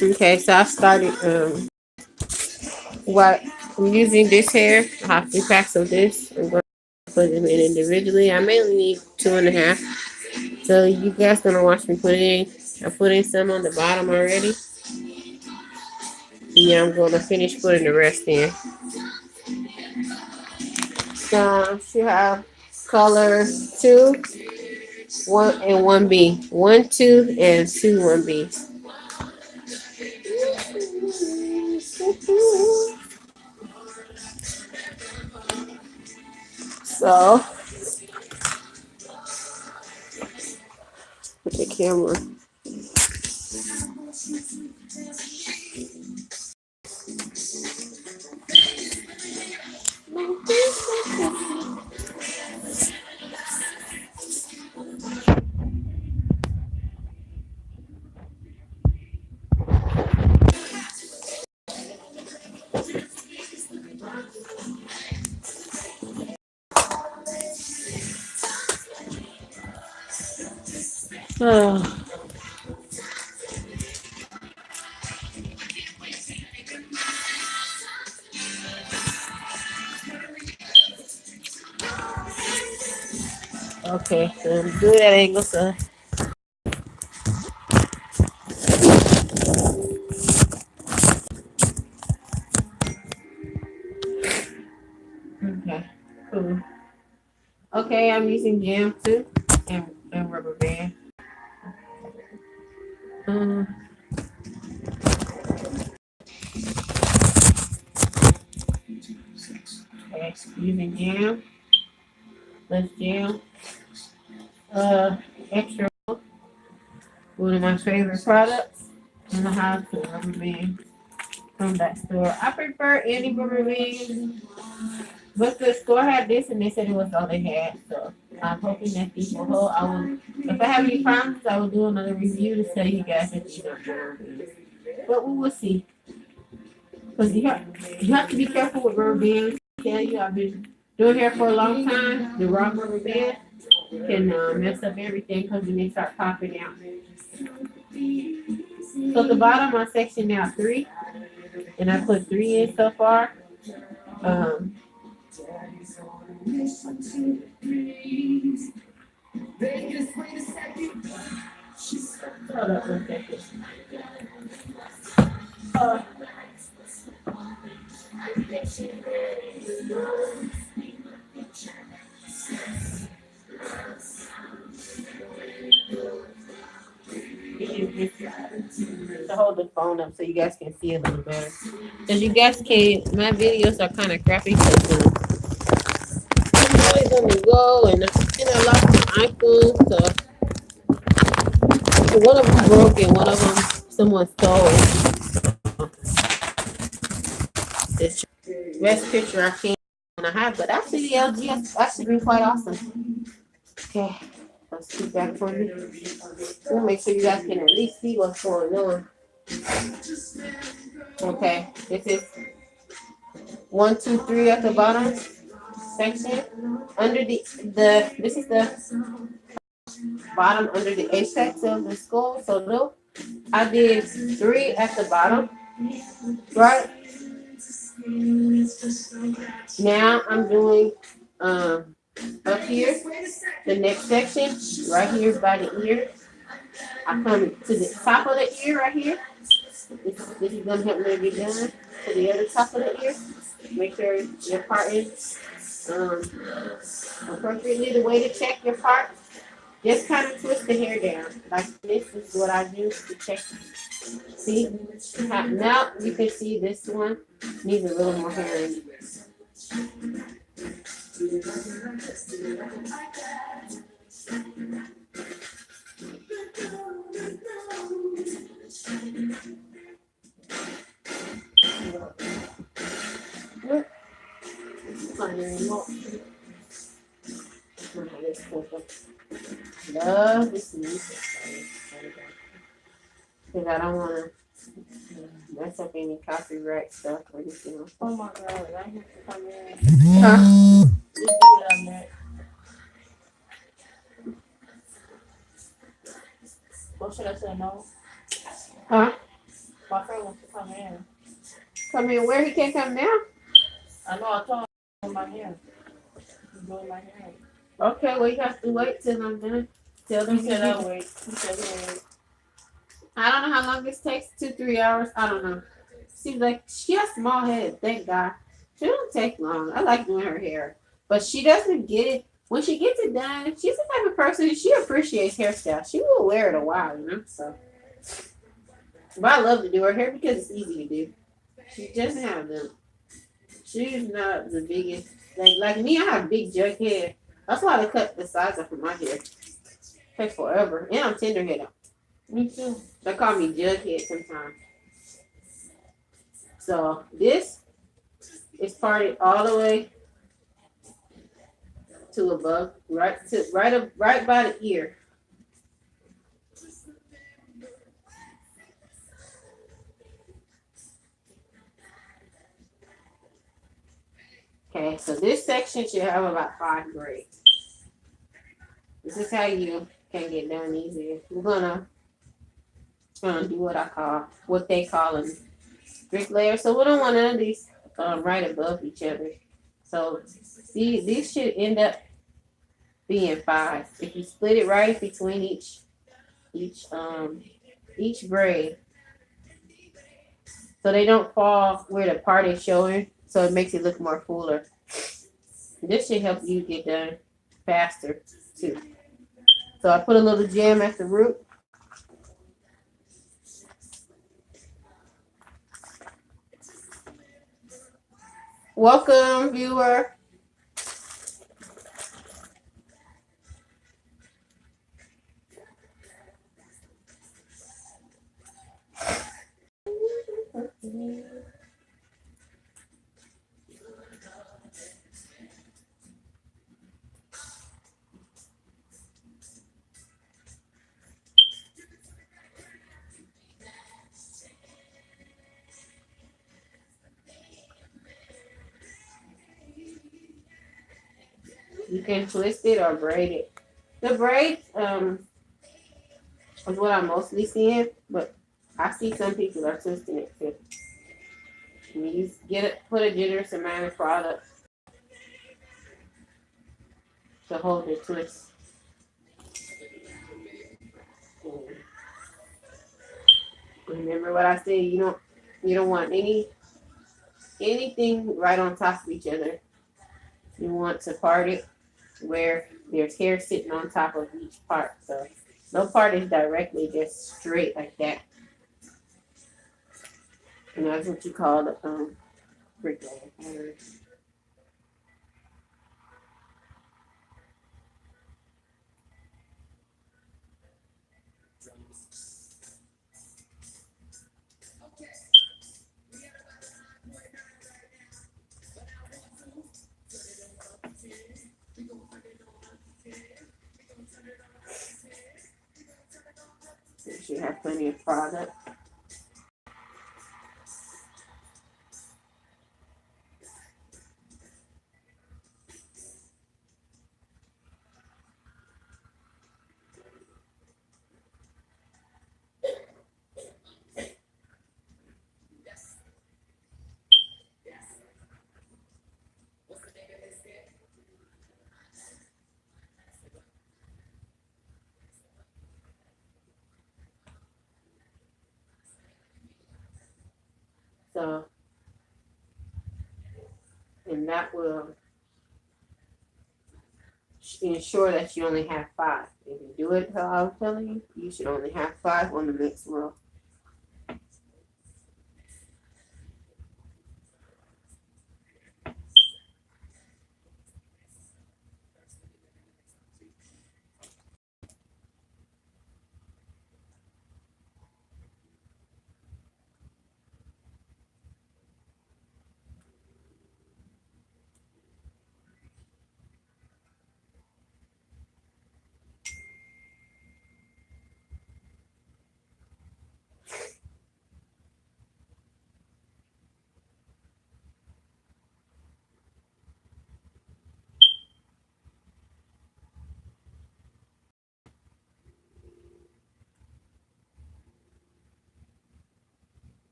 Okay, so I started what I'm using this hair. I have 3 packs of this. I'm going to put them in individually. I mainly need 2.5. So you guys gonna watch me put it in. I put in some on the bottom already. Yeah, I'm gonna finish putting the rest in. So she have color 2, 1 and 1B. 1, 2 and 2 1B. So with the camera. Oh. Okay, so do that angle, so okay, cool. Okay, I'm using jam too and rubber band. Um, okay, using jam. Let's jam. Extra, one of my favorite products, and I have some rubber bands from that store. I prefer any rubber bands, but the store had this and they said it was all they had. So I'm hoping that these will hold. I will, if I have any problems, I will do another review to tell you guys if these are rubber bands. But we will see. Because you have to be careful with rubber bands. I tell you, I've been doing hair for a long time. The wrong rubber band can mess up everything because when they start popping out. So at the bottom, I section out 3, and I put 3 in so far. Um, hold up 1 second. Uh, to hold the phone up so you guys can see a little better. Because you guys can, my videos are kind of crappy because I'm always on the go and I lost my iPhone. So one of them broke and one of them someone stole. This best picture I can and I have, but actually the LG has actually been quite awesome. Okay, let's keep that for me. We'll make sure you guys can at least see what's going on. Okay, this is 1, 2, 3 at the bottom section. Under the this is the bottom under the apex of the skull. So no, I did 3 at the bottom, right? Now I'm doing up here, the next section, right here by the ear. I come to the top of the ear right here. This is gonna help me get done to the other top of the ear. Make sure your part is appropriately. The way to check your part, just kind of twist the hair down. Like this is what I do to check. See? Now you can see this one needs a little more hair in it. Love this music. Because I don't want to mess up any copyright stuff or anything. Oh my God, I have to come in. Huh? Just do it on that. come in. Where he can't come now? I know I told him my hair. He's doing my hair. Okay, well you have to wait till I'm done. Tell them He said I'll wait. He said he'll wait. I don't know how long this takes. 2-3 hours. I don't know. Seems like she has small head. Thank God. She don't take long. I like doing her hair, but she doesn't get it. When she gets it done, she's the type of person she appreciates hairstyle. She will wear it a while, you know. So, but I love to do her hair because it's easy to do. She doesn't have them. She's not the biggest. Like me, I have big jug hair. That's why they cut the size off of my hair. Takes forever, and I'm tender headed. Me too. They call me jughead sometimes. So this is parted all the way to above, right by the ear. Okay, so this section should have about 5 braids. This is how you can get done easier. We're gonna do what they call a brick layer. So we don't want none of these right above each other. So see, these should end up being 5. If you split it right between each braid, so they don't fall where the part is showing, so it makes it look more fuller. This should help you get done faster too. So I put a little jam at the root. Welcome, viewer. You can twist it or braid it. The braids is what I'm mostly seeing, but I see some people are twisting it too. You put a generous amount of product to hold the twist. Remember what I said. You don't want anything right on top of each other. You want to part it where there's hair sitting on top of each part. So no part is directly just straight like that. And that's what you call the brick layer. You have plenty of product. So, and that will ensure that you only have 5. If you do it how I was telling you, you should only have 5 on the next row.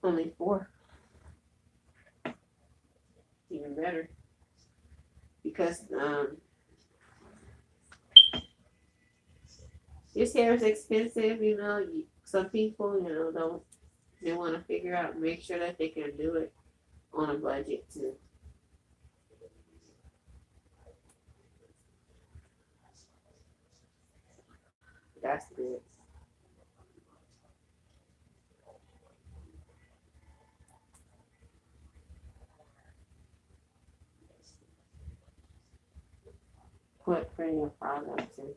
Only 4. Even better. Because this hair is expensive, you know. Some people, you know, don't they want to figure out, make sure that they can do it on a budget too. That's good. Put premium products in.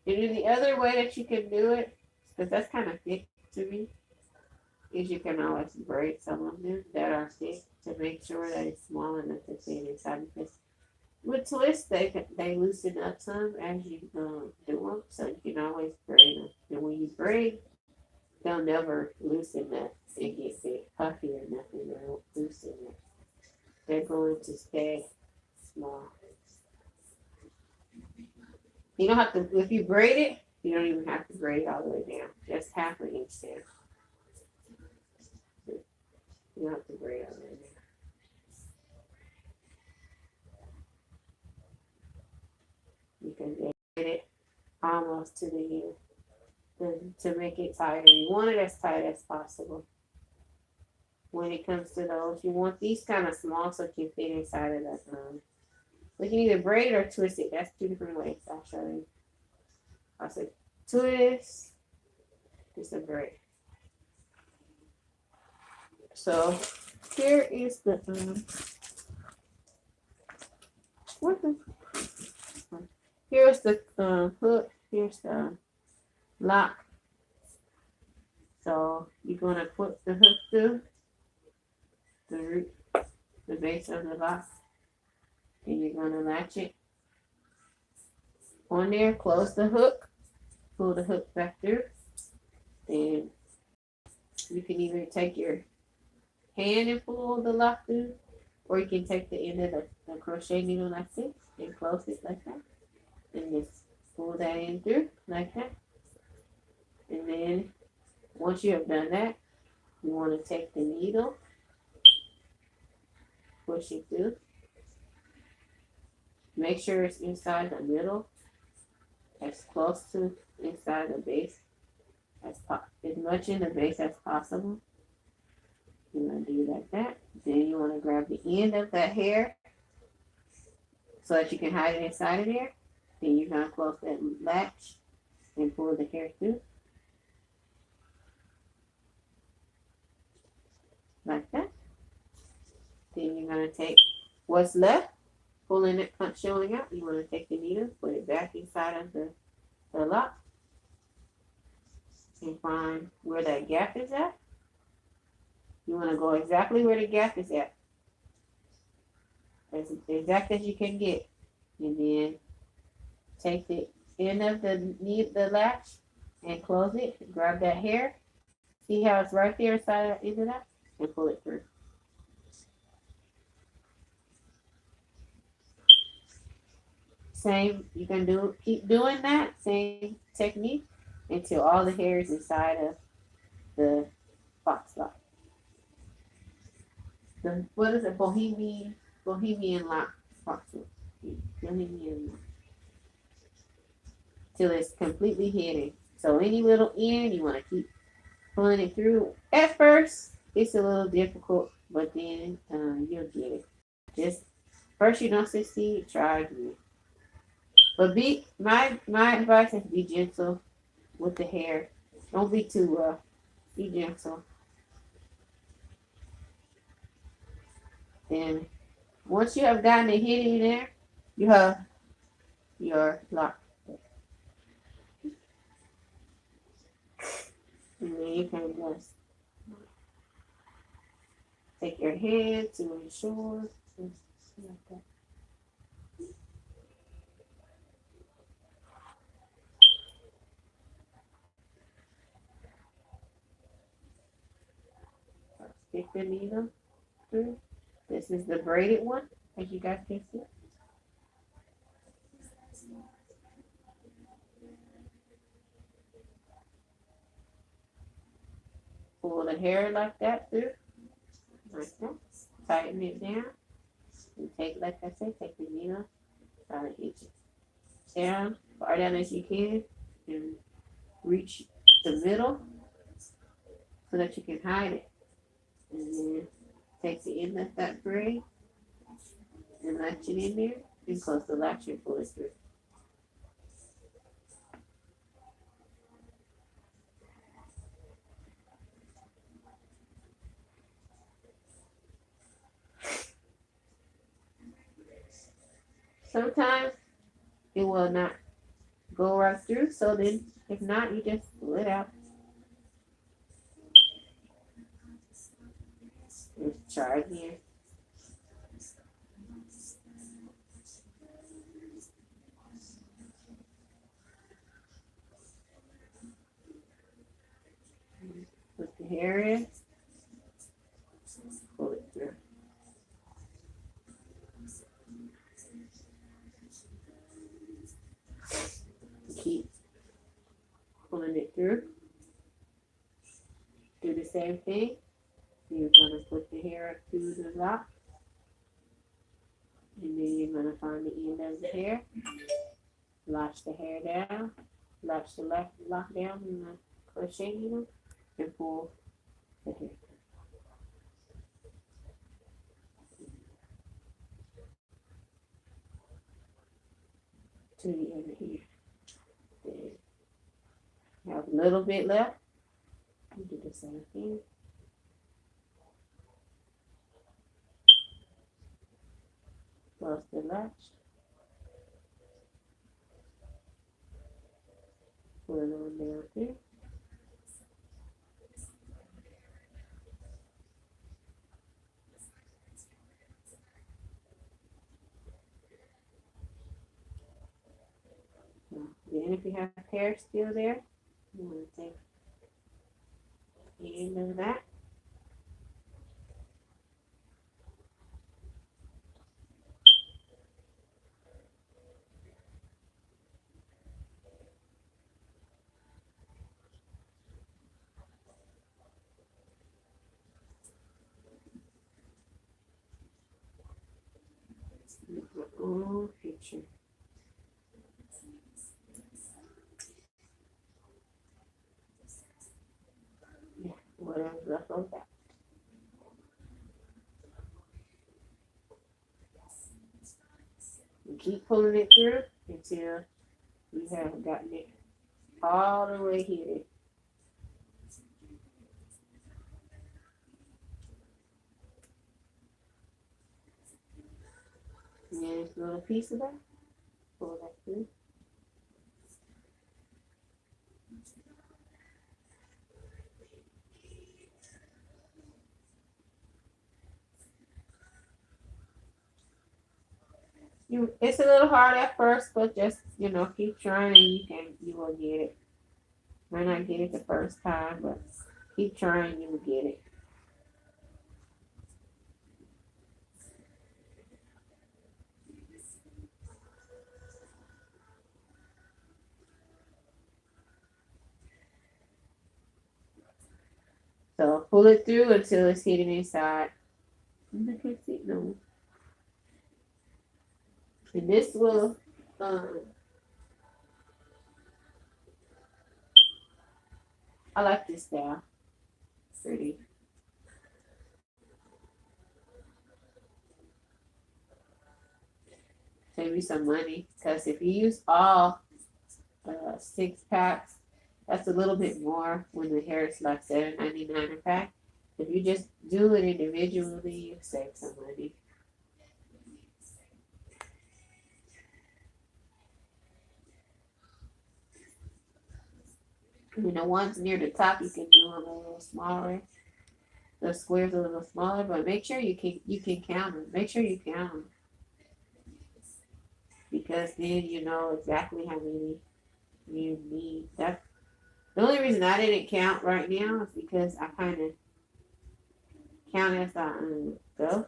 And then the other way that you can do it, because that's kind of thick to me, is you can always braid some of them that are thick to make sure that it's small enough to fit inside. Because with twists, they loosen up some as you do them, so you can always braid them. And when you braid, they'll never loosen that and get big puffy or nothing. They won't loosen it. They're going to stay small. You don't have to, if you braid it, you don't even have to braid all the way down. Just half an inch down. You don't have to braid all the way down. You can braid it almost to the end to make it tighter. You want it as tight as possible. When it comes to those, you want these kind of small so it can fit inside of that. We can either braid or twist it. That's 2 different ways. I'll show you. I said twist, just a braid. So here is the here's the hook. Here's the lock. So you're gonna put the hook through the base of the lock, and you're gonna latch it on there. Close the hook. Pull the hook back through. And you can either take your hand and pull the lock through, or you can take the end of the crochet needle like this and close it like that. And just pull that in through like that. And then once you have done that, you want to take the needle, push it through. Make sure it's inside the middle, as close to inside the base as much in the base as possible. You want to do like that. Then you want to grab the end of that hair so that you can hide it inside of there. Then you're going to close that latch and pull the hair through. Like that. Then you're going to take what's left, pulling it, showing out. You want to take the needle, put it back inside of the lock, and find where that gap is at. You want to go exactly where the gap is at, as exact as you can get, and then take the end of the latch and close it. Grab that hair. See how it's right there inside the end of that, and pull it through. Same, you can keep doing that same technique until all the hair is inside of the box lock. What is it? Bohemian lock box lock. Bohemian lock. Till it's completely hidden. So any little end, you want to keep pulling it through. At first, it's a little difficult, but then you'll get it. Just first you don't succeed, try again. But my advice is be gentle with the hair. Don't be too rough. Be gentle. Then once you have gotten it hidden in there, you have your lock. And then you can just take your hand to ensure. Like that. the needle through. This is the braided one, as you guys can see. Pull the hair like that through, like that. Tighten it down. And take, like I said, take the needle, try to inch it down, far down as you can, and reach the middle so that you can hide it. And then take the end of that braid and latch it in there and close the latch and pull it through. Sometimes it will not go right through, so then if not, you just pull it out. Let's try again. Put the hair in, pull it through. Keep pulling it through. Do the same thing. You're going to put the hair up through the lock. And then you're going to find the end of the hair. Latch the hair down. Latch the lock down in the crochet needle. And pull the hair. To the other hair. Then you have a little bit left. You do the same thing. Close the latch. Pull it on down here. Then if you have hair still there, you want to take the end of that. Oh, picture. Yeah, whatever's left on that. And keep pulling it through until you have gotten it all the way here. And then this little piece of that, pull that through. It's a little hard at first, but just, keep trying and you will get it. Might not get it the first time, but keep trying, you will get it. So pull it through until it's hitting inside. I can't see it no. And this will I like this style. Pretty. Save you some money, because if you use all 6 packs, that's a little bit more when the hair is like $7.99 a pack. If you just do it individually, you save some money. And the ones near the top, you can do them a little smaller. The squares a little smaller, but make sure you can count them. Make sure you count them, because then you know exactly how many you need. That's the only reason I didn't count right now is because I kind of count as I go.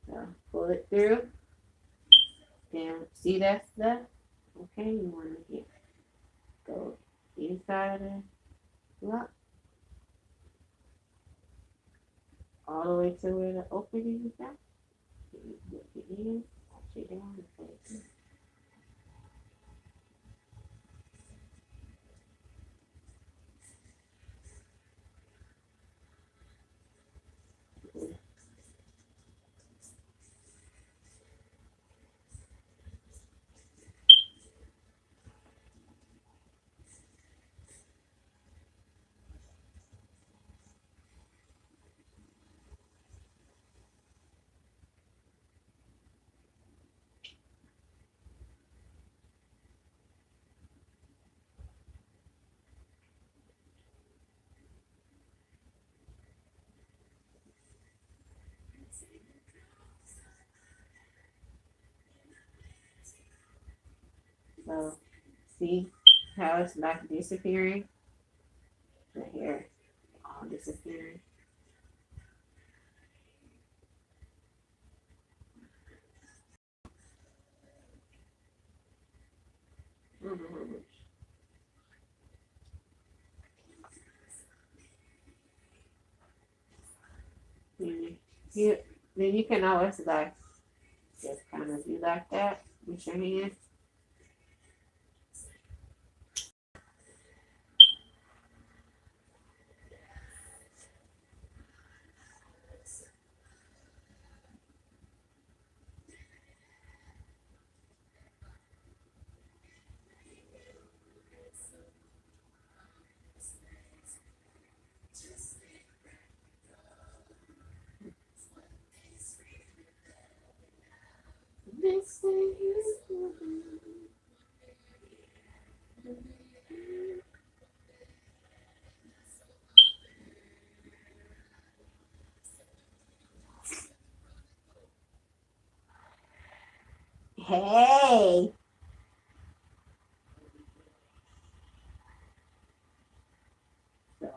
So pull it through. Then see that's the okay. You want to get go inside of the lock all the way to where the opening is at. You put it in, push it down, and pull it through. So see how it's like disappearing? The hair all disappearing. Mm-hmm. You, then you can always like just kind of do like that with your hand. This is hey. So,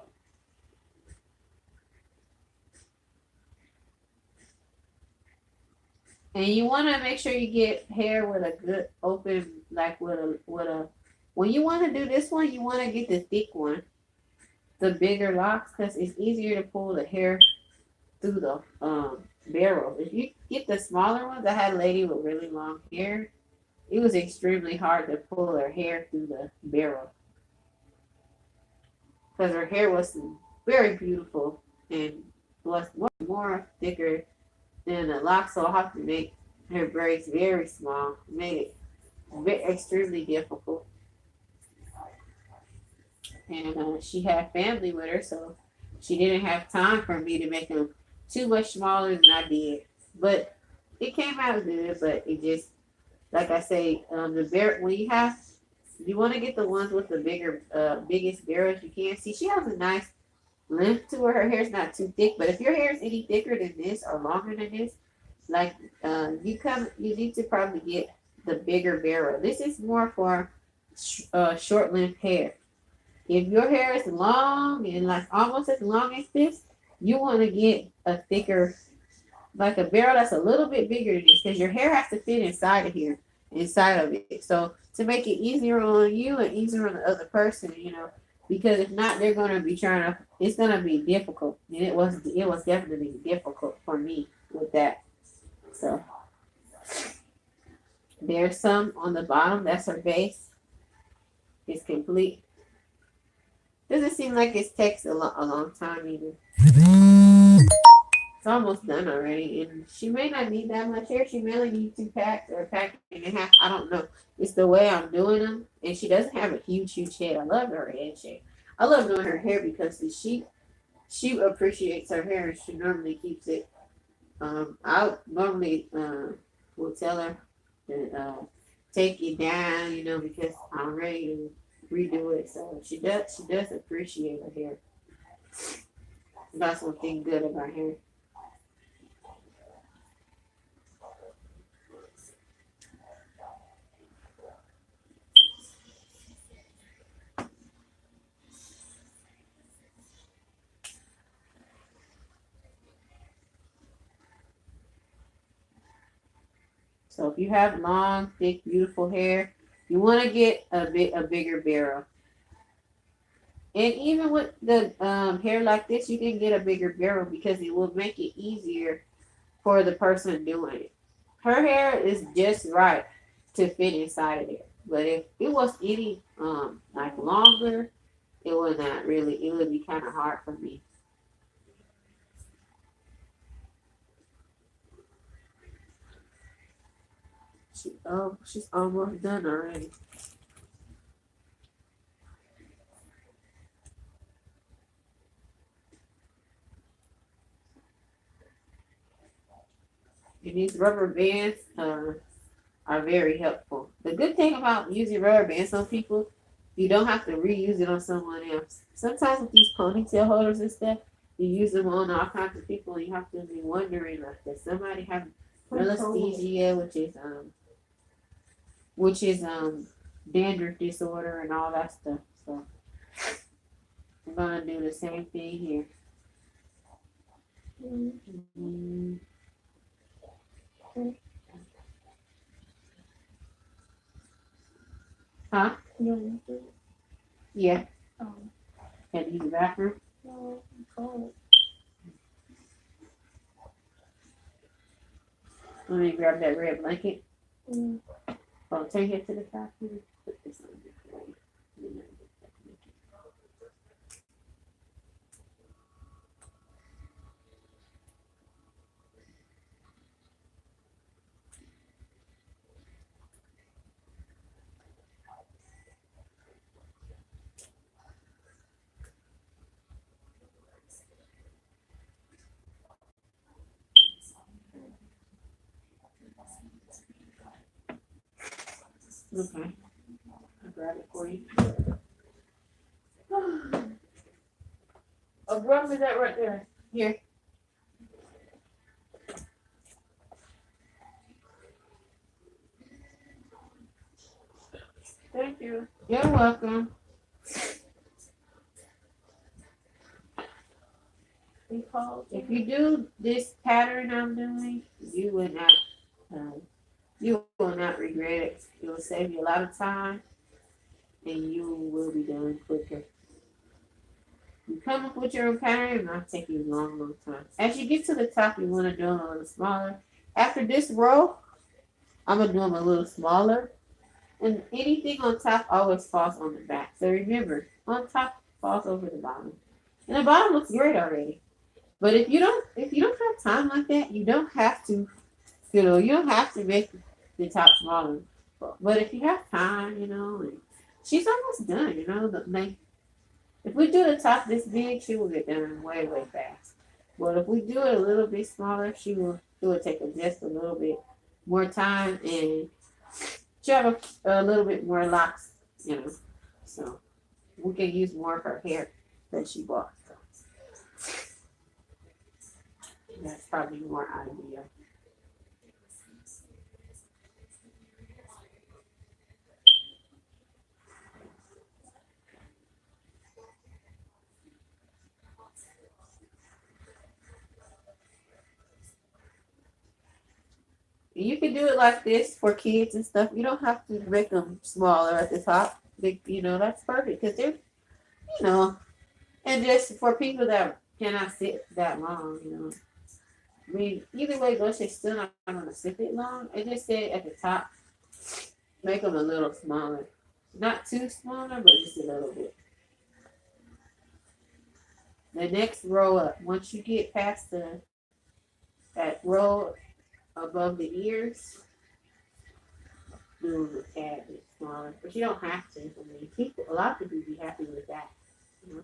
and you want to make sure you get hair with a good open, like with a. When you want to do this one, you want to get the thick one, the bigger locks, because it's easier to pull the hair through the barrel. If you get the smaller ones, I had a lady with really long hair. It was extremely hard to pull her hair through the barrel because her hair was very beautiful and was more thicker than the lock. So I have to make her braids very small. Made it extremely difficult. And she had family with her, so she didn't have time for me to make them too much smaller than I did. But it came out good. But it just, like I say, the bear when you want to get the ones with the biggest barrels you can. See, she has a nice length to her. Her hair's not too thick, but if your hair is any thicker than this or longer than this, like you need to probably get the bigger barrel. This is more for short length hair. If your hair is long and like almost as long as this, you want to get a thicker, like a barrel that's a little bit bigger than this, because your hair has to fit inside of here, inside of it. So to make it easier on you and easier on the other person, because if not, they're gonna be trying to. It's gonna be difficult, and it was definitely difficult for me with that. So there's some on the bottom. That's her base. It's complete. Doesn't seem like it takes a long time either. It's almost done already, and she may not need that much hair. She may only need 2 packs or a pack and a half. I don't know. It's the way I'm doing them, and she doesn't have a huge head. I love her head shape. I love doing her hair because she appreciates her hair, and she normally keeps it. I normally will tell her to take it down, because I'm ready to redo it. So she does. She does appreciate her hair. That's one thing good about her. So if you have long, thick, beautiful hair, you want to get a bigger barrel. And even with the hair like this, you can get a bigger barrel because it will make it easier for the person doing it. Her hair is just right to fit inside of there. But if it was any like longer, it would not really. It would be kind of hard for me. She's almost done already. And these rubber bands are very helpful. The good thing about using rubber bands on people, you don't have to reuse it on someone else. Sometimes with these ponytail holders and stuff, you use them on all kinds of people, and you have to be wondering like, does somebody have melasthesia, which is dandruff disorder and all that stuff. So I'm gonna do the same thing here. Mm, huh? Yeah. Had to use the bathroom. Let me grab that red blanket. Oh, take it to the bathroom. Put this on there. Okay, I'll grab it for you. Oh, grab me that right there. Here. Thank you. You're welcome. If you do this pattern I'm doing, um, you will not regret it. It will save you a lot of time, and you will be done quicker. You come up with your own pattern, and not take you a long, long time. As you get to the top, you want to do them a little smaller. After this row, I'm gonna do them a little smaller, and anything on top always falls on the back. So remember, on top falls over the bottom, and the bottom looks great already. But if you don't have time like that, you don't have to. You don't have to make the top smaller. But if you have time, and she's almost done. Like if we do the top this big, she will get done way way fast. But if we do it a little bit smaller, it will take just a little bit more time, and she'll have a little bit more locks. So we can use more of her hair that she bought. So that's probably more ideal. You can do it like this for kids and stuff. You don't have to make them smaller at the top. That's perfect because you know, and just for people that cannot sit that long. I mean, either way, goes, they're still not going to sit it long. I just say at the top, make them a little smaller. Not too smaller, but just a little bit. The next row up, once you get past that row above the ears, do a tad bit smaller, but you don't have to. I mean, a lot of people be happy with that. You know,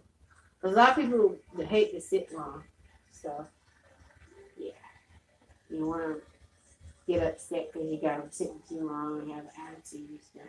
'cause a lot of people hate to sit long, so yeah, you want to get upset because you got them sitting too long and have an attitude and stuff.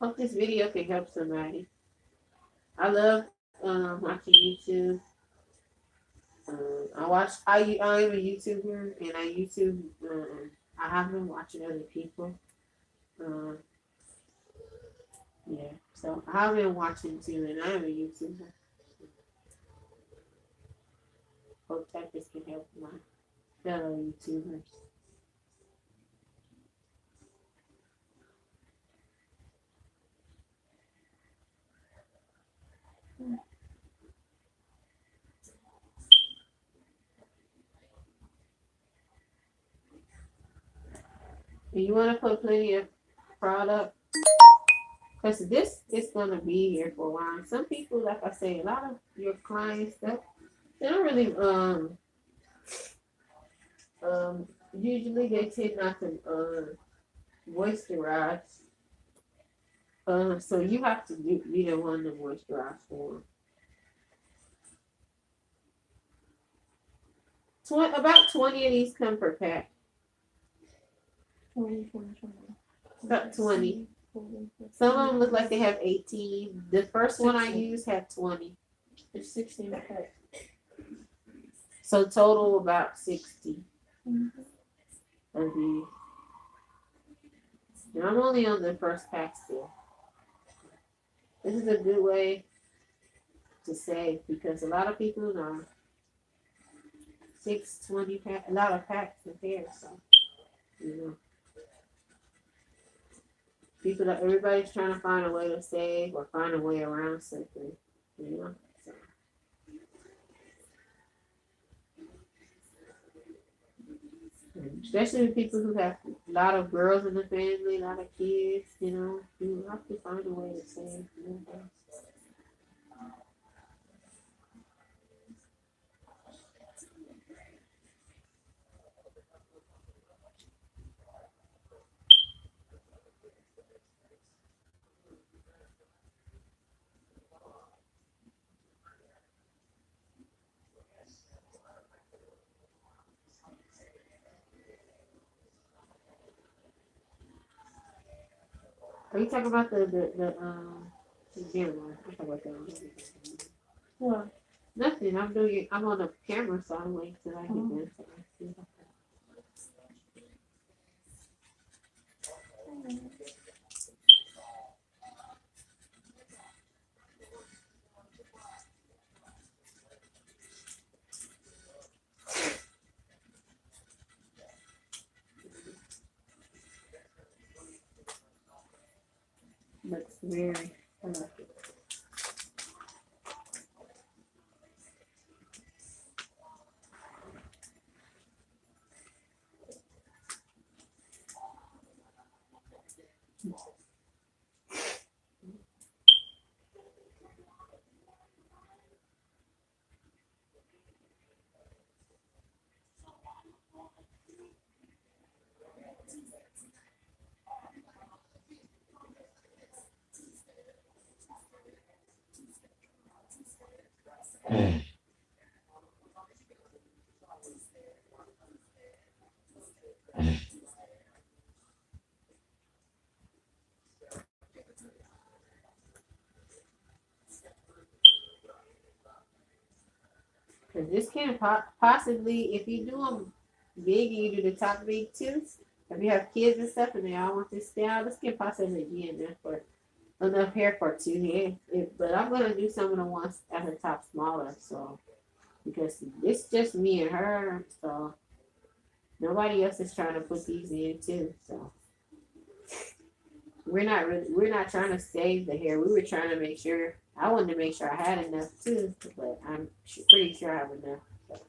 Hope this video can help somebody. I love watching YouTube. I'm a YouTuber and I YouTube. I have been watching other people. Um, yeah, so I have been watching too, and I'm a YouTuber. Hope that this can help my fellow YouTubers. And you want to put plenty of product because this is gonna be here for a while. Some people, like I say, a lot of your clients that they don't really usually they tend not to moisturize. So you have to be the one to moisturize for them. About 20 of these come per pack. 20, 20, 20. About 20. Some of them look like they have 18. The first one I 16. used had 20. It's 16 pack. So total about 60 Mm-hmm. of these. And I'm only on the first pack still. This is a good way to save because a lot of people are 6, 20 pack, a lot of packs in there. So, you know, everybody's trying to find a way to save or find a way around something, you know. So. Especially with people who have a lot of girls in the family, a lot of kids, you know, you have to find a way to save. You know. Are you talking about the never mind. I'm talking about that one. What? Nothing. I'm on the camera, so I'm waiting till I get this. Looks very. I like it. Because this can possibly, if you do them big and you do the top big too, if you have kids and stuff and they all want this style, this can possibly be enough hair for 2 heads. But I'm going to do some of the ones at the top smaller. So, because it's just me and her. So, nobody else is trying to put these in too. So, we're not trying to save the hair. We were trying to make sure, I wanted to make sure I had enough too. But I'm pretty sure I have enough. So.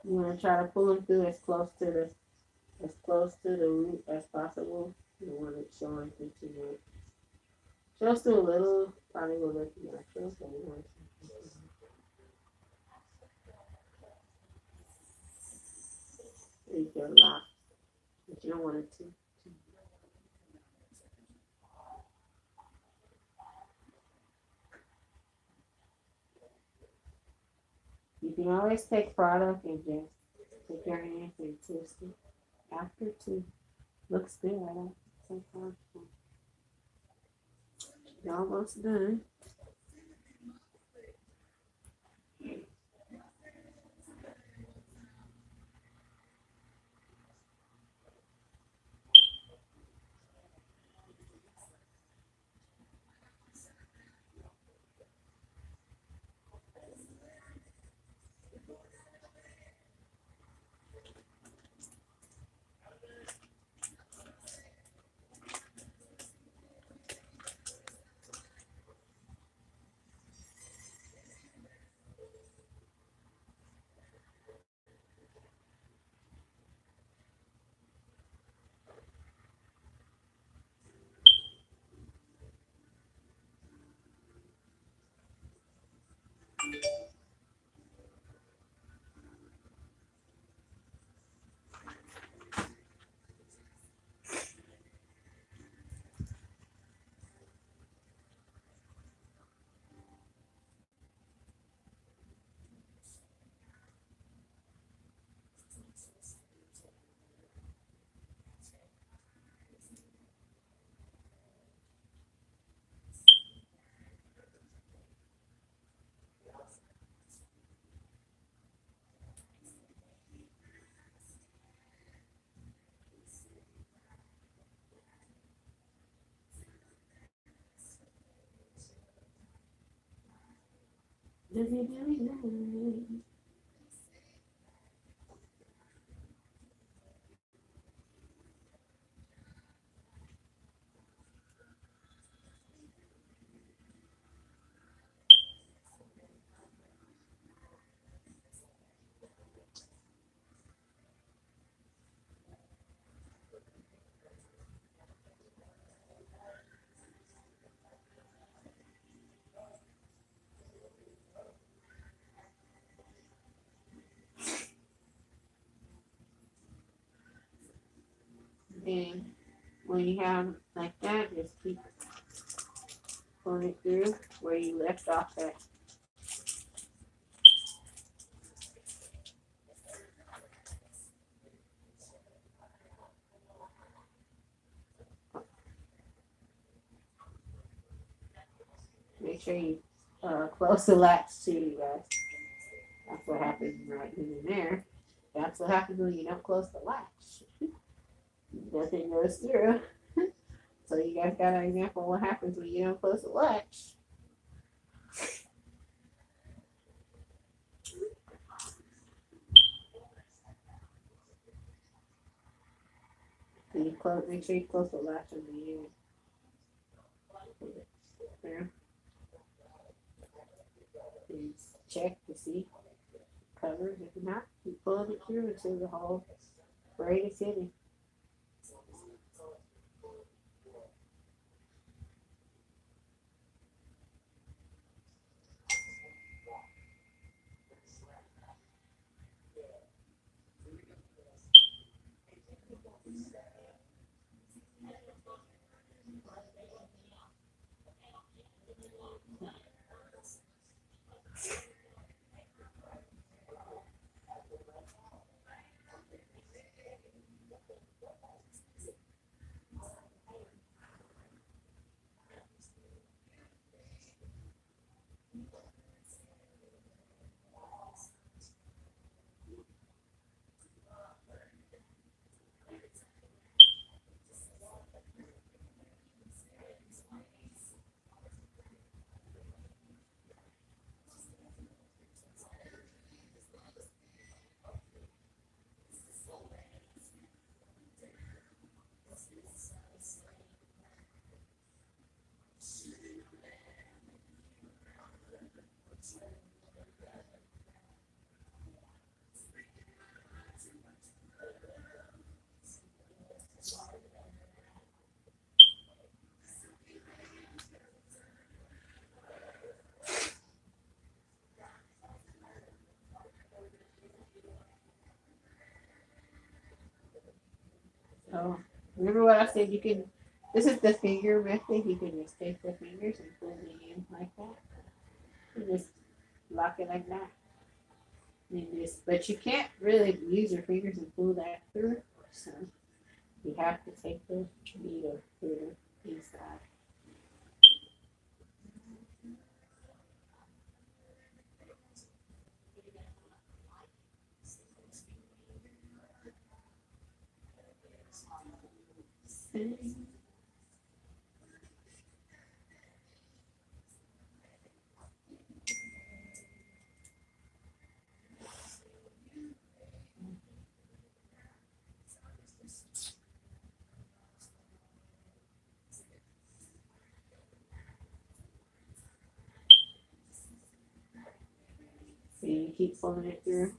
You want to try to pull them through as close to the root as possible. You don't want it showing through too much. Shows through a little, probably will look natural. So you want to leave your lock, but you don't want it to. can always take product and just take your hand and twist it after too. Looks good. I like it sometimes. You're almost done. And when you have like that, just keep pulling it through where you left off at. Make sure you close the latch too, you guys. That's what happens right in there. That's what happens when you don't close the latch. Nothing goes through. So you guys got an example of what happens when you don't close the latch. So you close, make sure you close the latch on the end. There. And check to see covers. If not, you pull it through until the whole braid is hidden. So remember what I said? You can. This is the finger method. You can just take the fingers and pull it in like that, and just lock it like that. in this, but you can't really use your fingers and pull that through. So you have to take the needle through the inside. So you keep pulling it through.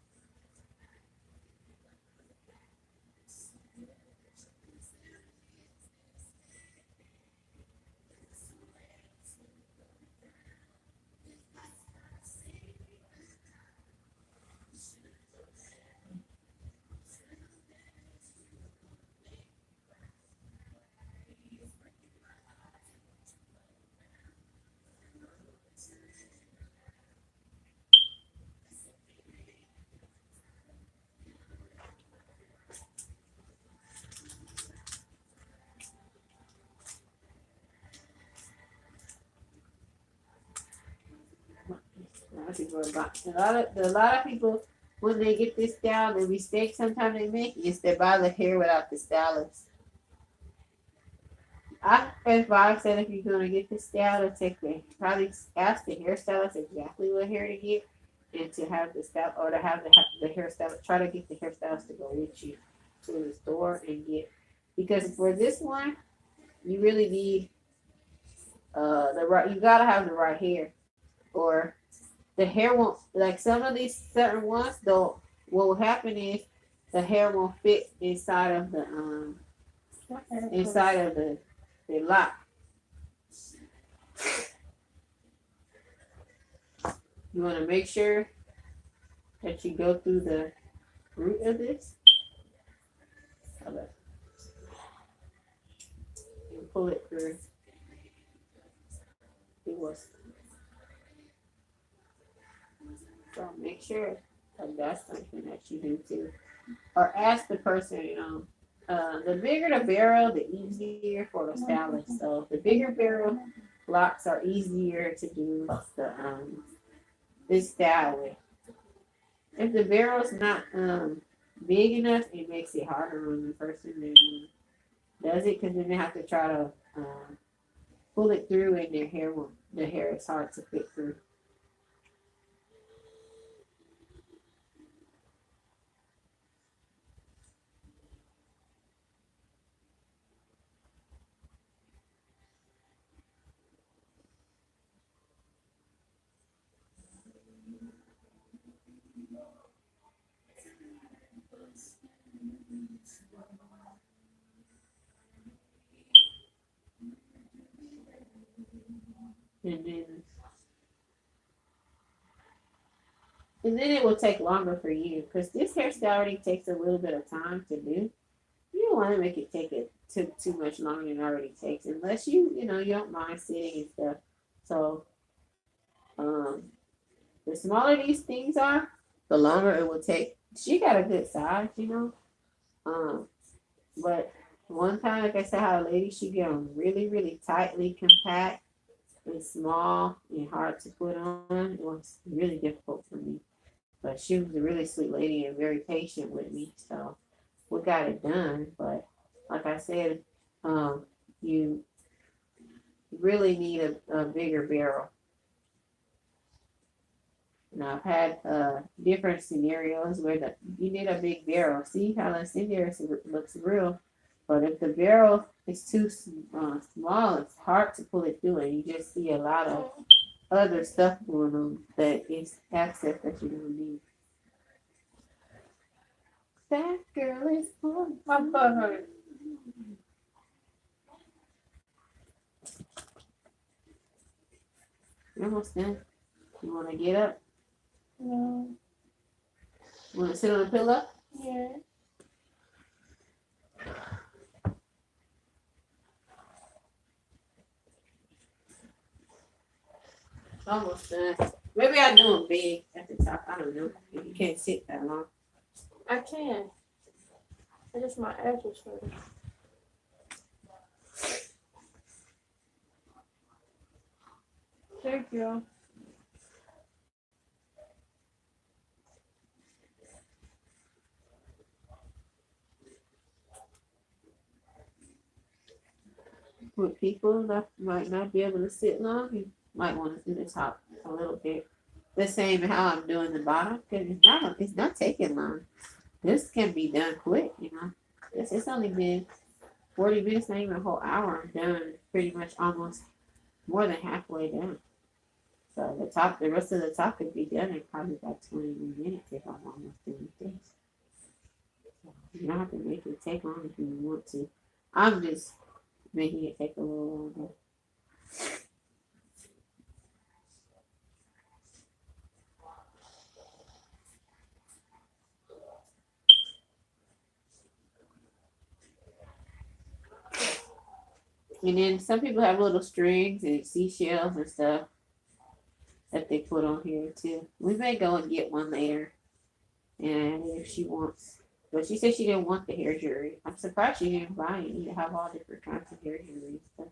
A lot of people when they get this style, the mistake sometimes they make is they buy the hair without the stylist. I advise that if you're gonna get this style, to take the probably ask the hairstylist exactly what hair to get, and to have the style or to have the hairstylist try to get the hairstylist to go with you to the store and get because for this one you really need the right you gotta have the right hair or the hair won't like some of these certain ones though what will happen is the hair won't fit inside of the lock. You want to make sure that you go through the root of this. Okay. And pull it through. It was so make sure that that's something that you do too. Or ask the person, the bigger the barrel, the easier for the stylist. So the bigger barrel locks are easier to do this style with. If the barrel's not big enough, it makes it harder on the person that does it because then they have to try to pull it through and the hair is hard to fit through. And then it will take longer for you because this hairstyle already takes a little bit of time to do. You don't want to make it take it too much longer than it already takes, unless you don't mind sitting and stuff. So um, the smaller these things are, the longer it will take. She got a good size. Um, but one time, like I said, how a lady she get them really, really tightly compact and small and hard to put on. It was really difficult for me. But she was a really sweet lady and very patient with me. So we got it done. But like I said, you really need a bigger barrel. And I've had different scenarios where you need a big barrel. See how that's in there? It looks real. But if the barrel is too small, it's hard to pull it through. And you just see a lot of other stuff going on that is access that you don't need. That girl is on my butt. You're almost done. You want to get up? No. You want to sit on the pillow? Yeah. Almost done. Maybe I do them big at the top. I don't know. You can't sit that long. I can. I just my edges hurt. Thank you. With people that might not be able to sit long, you might want to do the top a little bit. The same how I'm doing the bottom, because it's not taking long. This can be done quick, you know. It's only been 40 minutes, not even a whole hour. I'm done pretty much almost more than halfway done. So the rest of the top could be done in probably about 20 minutes if I'm almost doing things. So you don't have to make it take long if you want to. I'm just making it take a little longer. And then some people have little strings and seashells and stuff that they put on here too. We may go and get one later, and if she wants. But she said she didn't want the hair jewelry. I'm surprised she didn't buy it. You have all different kinds of hair jewelry and stuff.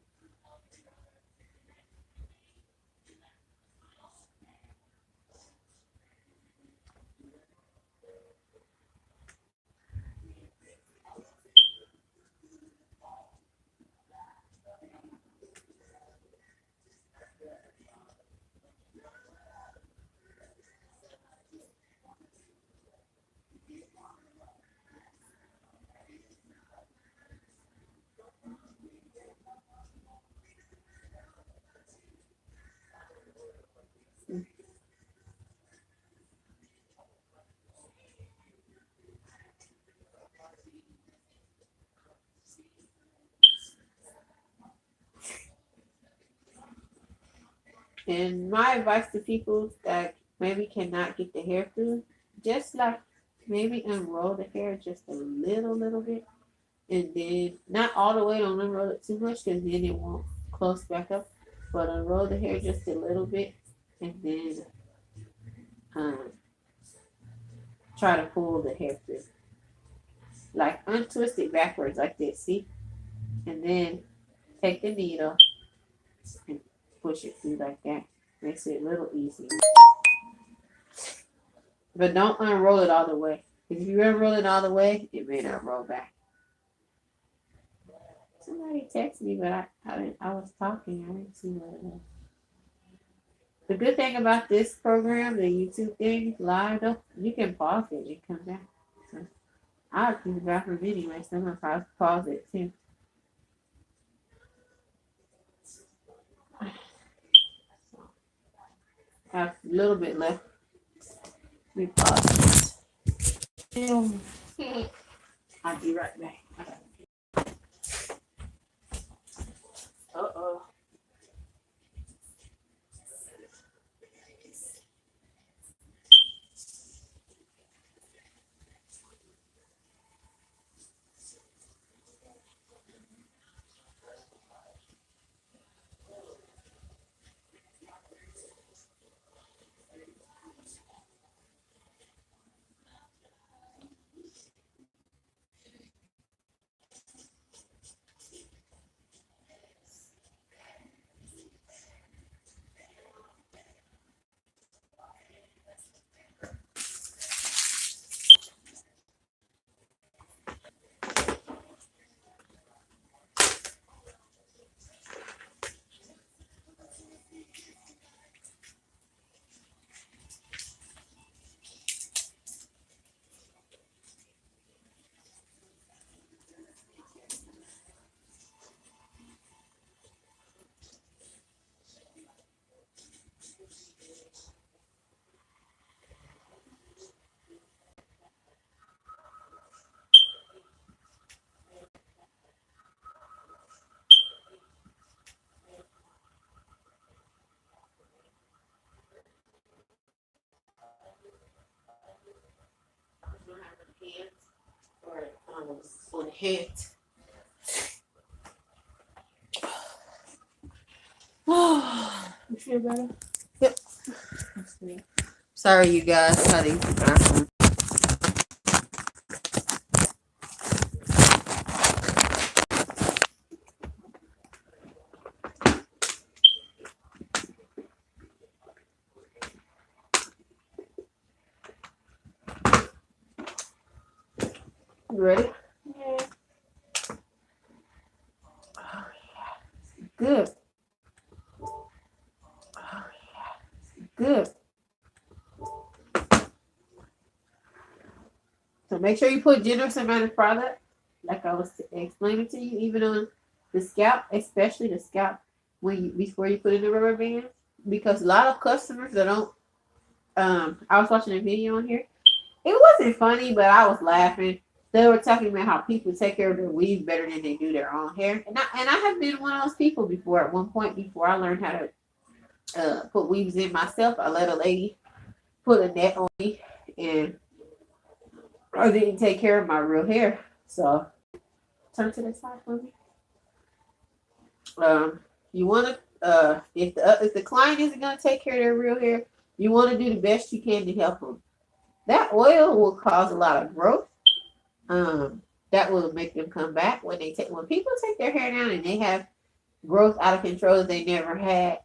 And my advice to people that maybe cannot get the hair through, just like maybe unroll the hair just a little bit, and then not all the way, don't unroll it too much because then it won't close back up. But unroll the hair just a little bit, and then um, try to pull the hair through, like untwist it backwards like this. See, and then take the needle and push it through like that. Makes it a little easier. But don't unroll it all the way. If you unroll it all the way, it may not roll back. Somebody texted me, but I was talking. I didn't see what it was. The good thing about this program, the YouTube thing, live though, you can pause it and come back. So I'll keep it back from anyway. Sometimes I'll pause it too. I have a little bit left. We pause. I'll be right back. Uh-oh. Or on the head. You feel better? Yep. Sorry, you guys. How these bathroom. You ready? Yeah. Good. Good. So make sure you put generous amount of product, like I was explaining to you, even on the scalp, especially the scalp, before you put in the rubber band, because a lot of customers that don't. I was watching a video on here. It wasn't funny, but I was laughing. They were talking about how people take care of their weave better than they do their own hair, and I have been one of those people before. At one point, before I learned how to put weaves in myself, I let a lady put a net on me, and I didn't take care of my real hair. So turn to the side for me. You want to if the client isn't going to take care of their real hair, you want to do the best you can to help them. That oil will cause a lot of growth. That will make them come back when people take their hair down and they have growth out of control that they never had.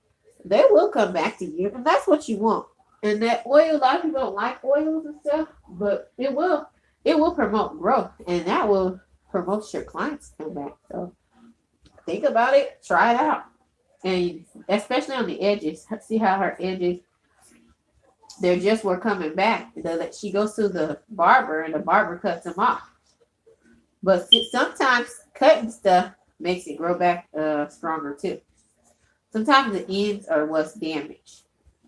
They will come back to you, and that's what you want. And that oil, a lot of people don't like oils and stuff, but it will promote growth, and that will promote your clients to come back. So think about it, try it out, and especially on the edges. See how her edges they're just were coming back. She goes to the barber, and the barber cuts them off. But sometimes cutting stuff makes it grow back stronger too. Sometimes the ends are what's damaged.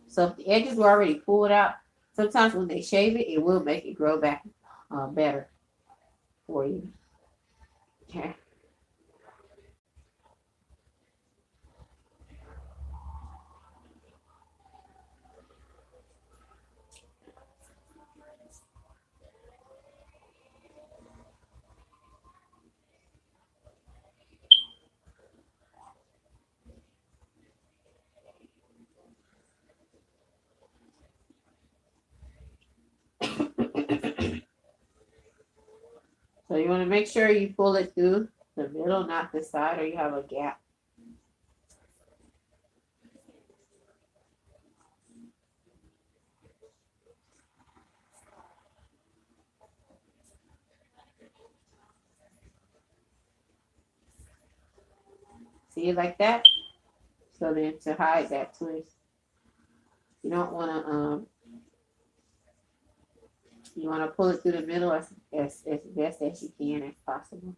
So if the edges were already pulled out, sometimes when they shave it, it will make it grow back better for you. Okay. So you want to make sure you pull it through the middle, not the side, or you have a gap. See it like that? So then to hide that twist, you don't want to you want to pull it through the middle as best as you can as possible.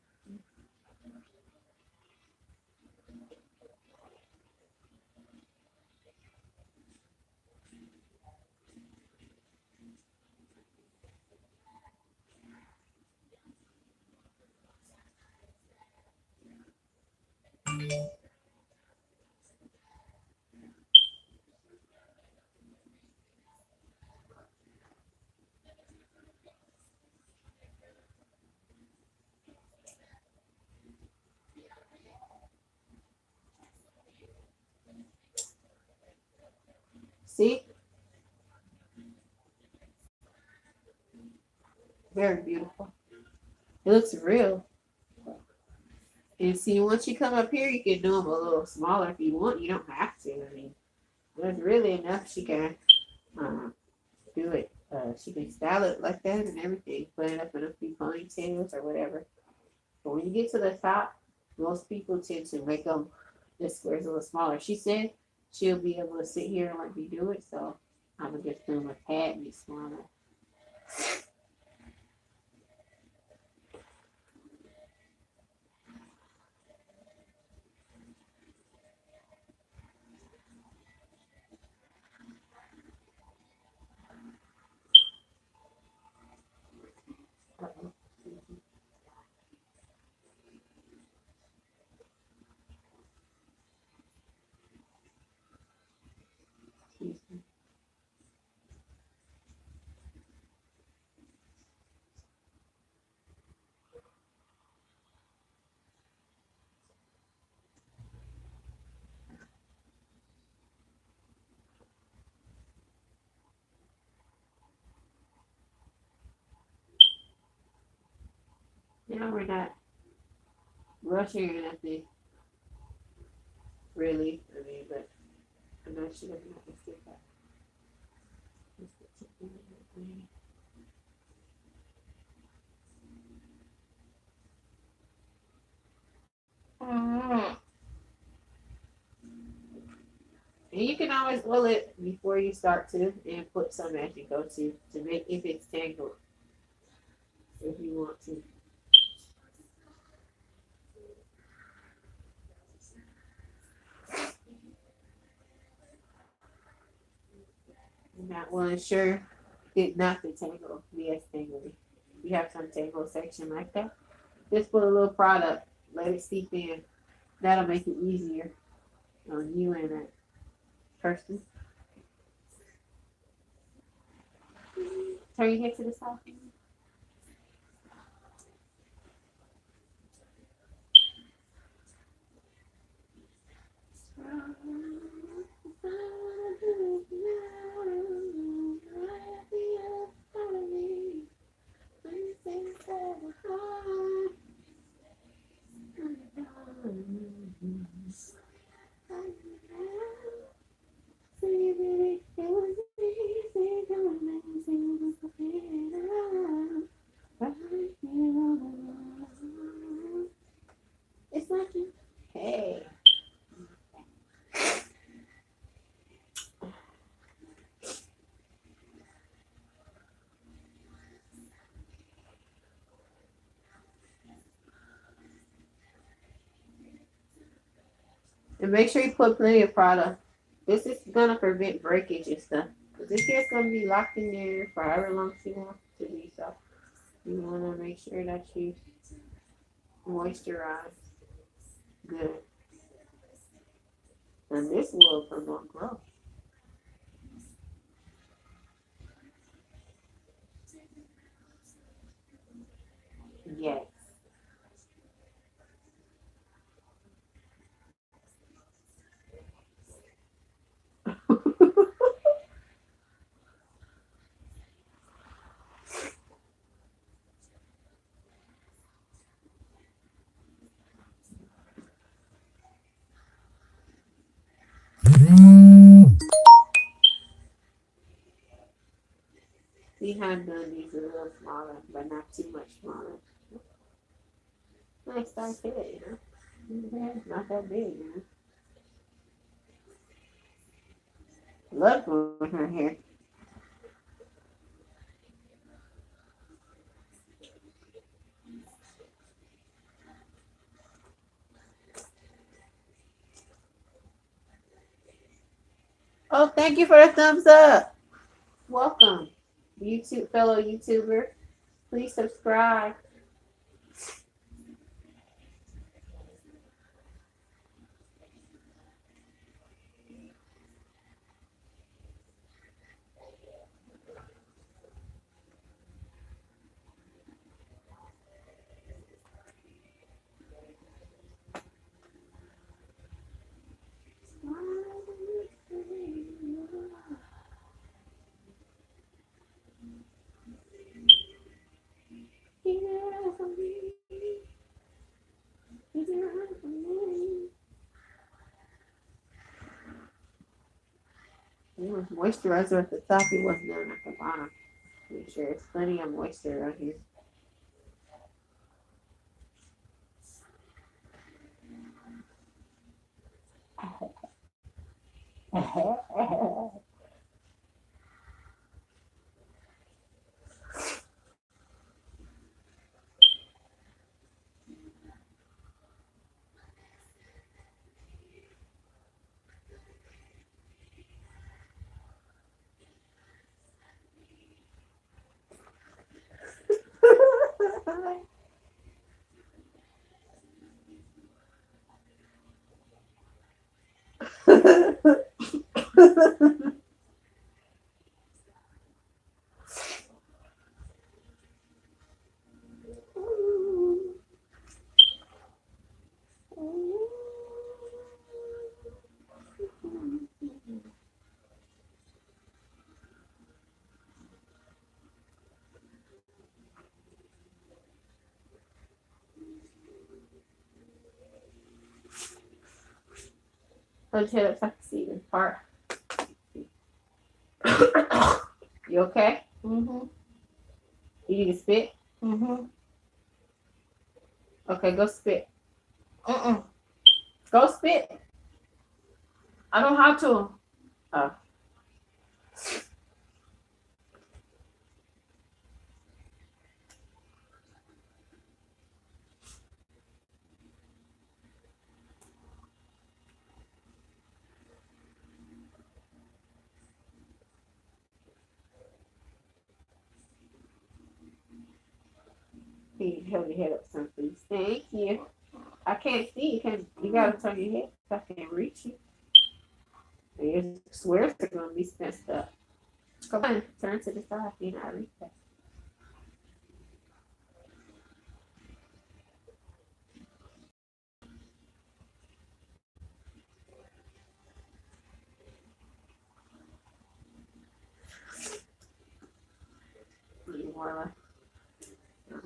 See? Very beautiful. It looks real. And see, once you come up here, you can do them a little smaller if you want. You don't have to. I mean, there's really enough she can uh, do it. She can style it like that and everything. Put it up in a few ponytails or whatever. But when you get to the top, most people tend to make them the squares a little smaller. She said she'll be able to sit here and let me do it. So I'm going to just do my pad and be smaller. Yeah, we're not rushing or nothing, really. I mean, but I'm not sure. Let's get that. And you can always oil it before you start to, and put some as you go to make if it's tangled, if you want to. And that will ensure it not to tangle, be as tangly. You have some tangle section like that. Just put a little product, let it seep in. That'll make it easier on you and that person. Turn your head to the side. It's like you. Hey. And make sure you put plenty of product. This is gonna prevent breakage and stuff. Cause this hair's gonna be locked in there for however long she wants to be. So you wanna make sure that you moisturize good. And this will promote growth. Yes. We have done these a little smaller, but not too much smaller. Nice size head, not that big, Love with her hair. Oh, thank you for the thumbs up. Welcome, YouTube fellow YouTuber. Please subscribe. It was moisturizer at the top. It wasn't there at the bottom. Make sure it's plenty of moisture right here. Hold your head up so I can see this part. You okay? Mm-hmm. You need to spit? Mm-hmm. Okay, go spit. Mm-mm. Go spit. I don't have to. Oh. You hold your head up some, please. Thank you. I can't see. You gotta turn your head so I can reach you. Your swears are gonna be messed up. Come on, turn to the side. You know, I reach that. More like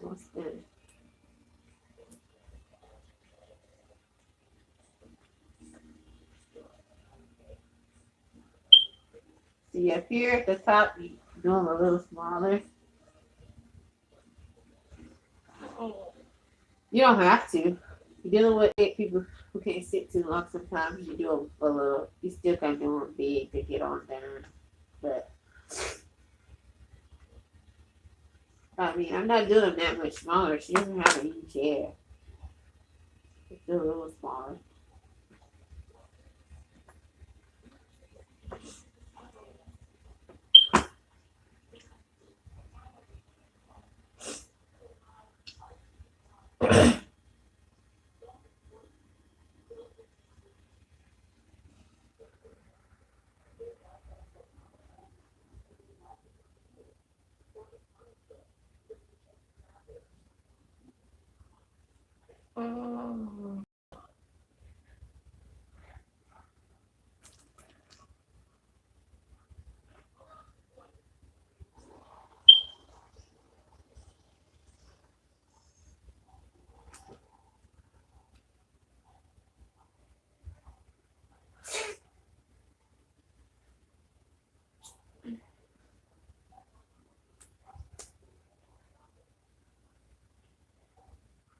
almost done. See up here at the top, you do them a little smaller. You don't have to. You're dealing with people who can't sit too long. Sometimes you do a little. You still can do them big to get on down. But I mean, I'm not doing them that much smaller. She doesn't have a huge hair. It's still a little smaller. Mm.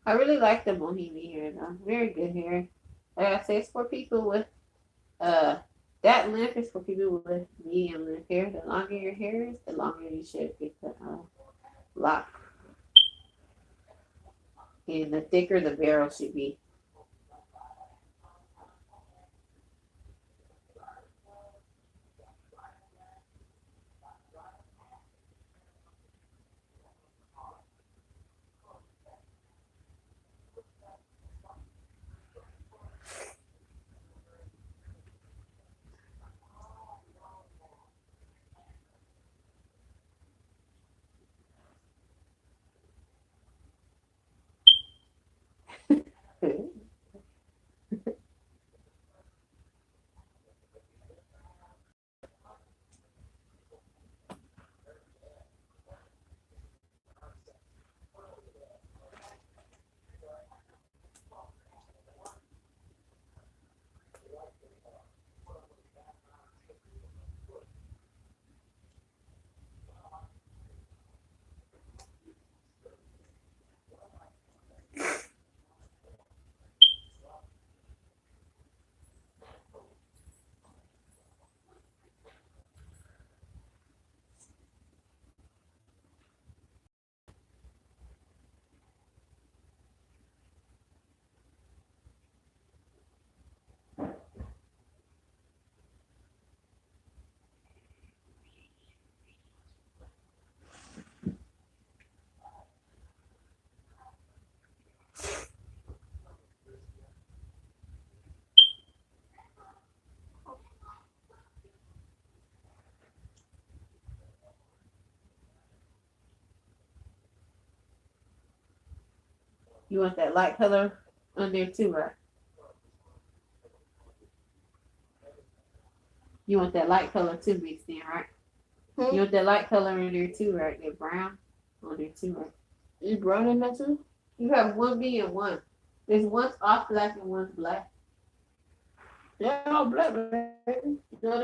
I really like the Bohemian hair though. Very good hair. Like I said, it's for people with uh that length is for people with medium length hair. The longer your hair is, the longer you should get the lock. And the thicker the barrel should be. You want that light color on there too, right? You want that light color too mixed in, right? You want that light color in there too, right? That brown on there too, right? You brown in that too? You have one B and one. There's one's off black and one's black. They're all black, baby. No,